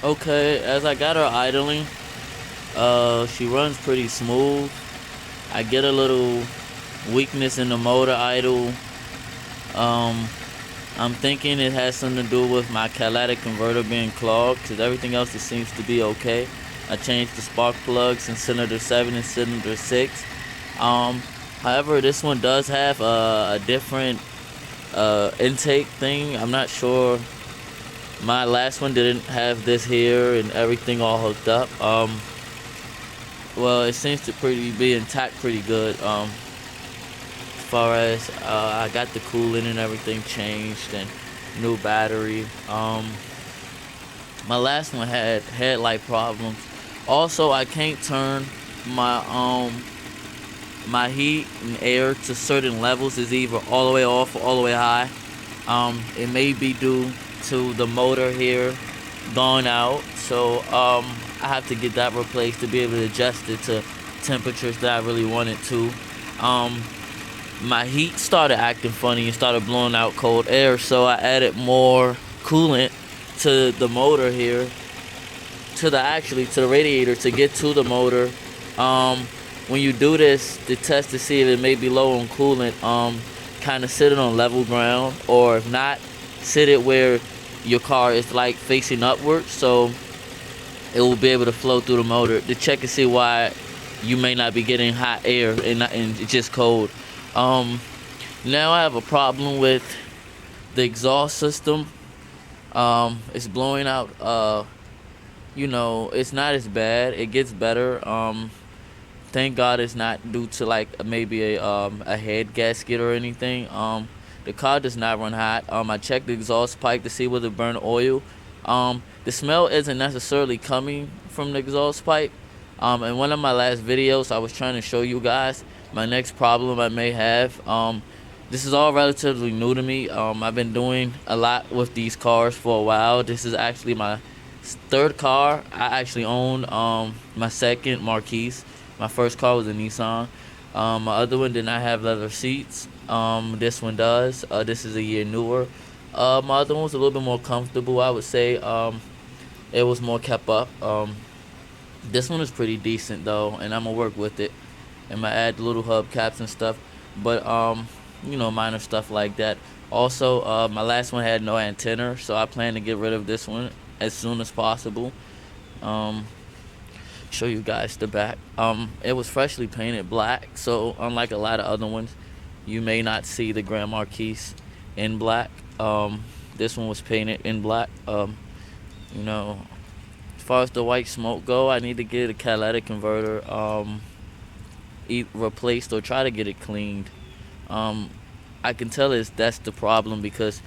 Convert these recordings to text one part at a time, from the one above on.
Okay, as I got her idling, she runs pretty smooth. I get a little weakness in the motor idle. Um, I'm thinking it has something to do with my catalytic converter being clogged, because everything else it seems to be okay. I changed the spark plugs in cylinder 7 and cylinder 6. Um, However, this one does have a different intake thing. I'm not sure. My last one didn't have this here and everything all hooked up. Well, it seems to be intact pretty good. As far as I got the coolant and everything changed and new battery. My last one had headlight problems. Also, I can't turn my my heat and air to certain levels. Is either all the way off or all the way high. It may be due to the motor here going out, so I have to get that replaced to be able to adjust it to temperatures that I really want it to. Um, my heat started acting funny and started blowing out cold air, so I added more coolant to the motor here, to the radiator to get to the motor. Um, when you do this to test to see if it may be low on coolant, kind of sit it on level ground, or if not, sit it where your car is like facing upward, so it will be able to flow through the motor to check and see why you may not be getting hot air and it's just cold. Um, Now I have a problem with the exhaust system. It's blowing out. It's not as bad. It gets better. Thank God it's not due to like maybe a head gasket or anything. The car does not run hot. I checked the exhaust pipe to see whether it burned oil. The smell isn't necessarily coming from the exhaust pipe. In one of my last videos, I was trying to show you guys my next problem I may have. This is all relatively new to me. I've been doing a lot with these cars for a while. This is actually my third car I actually owned. My second Marquis. My first car was a Nissan. My other one did not have leather seats. This one does. This is a year newer. My other one was a little bit more comfortable, I would say. It was more kept up. This one is pretty decent though, and I'm gonna work with it. And I add little hubcaps and stuff. But minor stuff like that. Also, my last one had no antenna, so I plan to get rid of this one as soon as possible. Um, Show you guys the back. It was freshly painted black, so unlike a lot of other ones, you may not see the Grand Marquis in black. This one was painted in black. You know, as far as the white smoke go, I need to get a catalytic converter replaced or try to get it cleaned. I can tell that's the problem because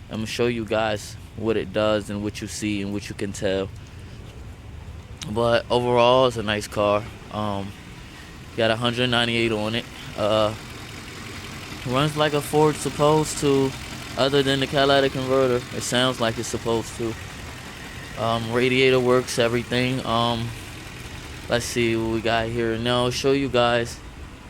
I'm gonna show you guys what it does and what you see and what you can tell. But overall, it's a nice car. Got 198 on it. Runs like a Ford supposed to, other than the catalytic converter. It sounds like it's supposed to. Radiator works, everything. Let's see what we got here. Now I'll show you guys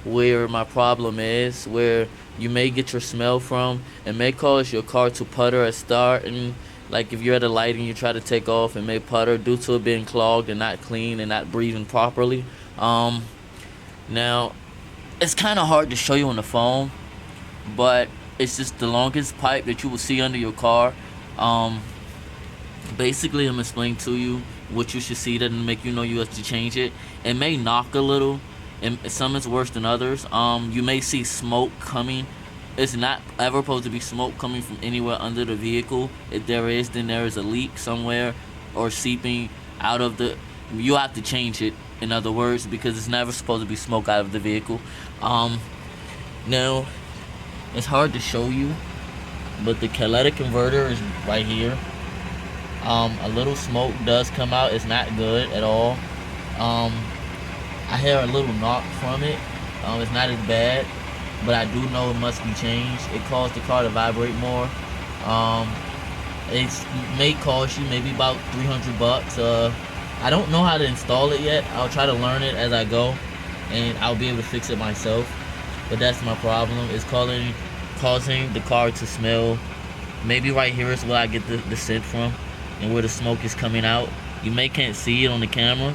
where my problem is, where you may get your smell from. It may cause your car to putter at start, and like if you're at a light and you try to take off, it may putter due to it being clogged and not clean and not breathing properly. Now it's kind of hard to show you on the phone, but it's just the longest pipe that you will see under your car. Basically, I'm explaining to you what you should see that make you know you have to change it. It may knock a little, and some is worse than others. You may see smoke coming. It's not ever supposed to be smoke coming from anywhere under the vehicle. If there is, then there is a leak somewhere or seeping out of the. You have to change it. In other words, because it's never supposed to be smoke out of the vehicle. Now, it's hard to show you, but the catalytic converter is right here. A little smoke does come out. It's not good at all. I hear a little knock from it. It's not as bad, but I do know it must be changed. It caused the car to vibrate more. It may cost you maybe about $300. I don't know how to install it yet. I'll try to learn it as I go, and I'll be able to fix it myself. But that's my problem. It's causing the car to smell. Maybe right here is where I get the scent from, and where the smoke is coming out. You may can't see it on the camera,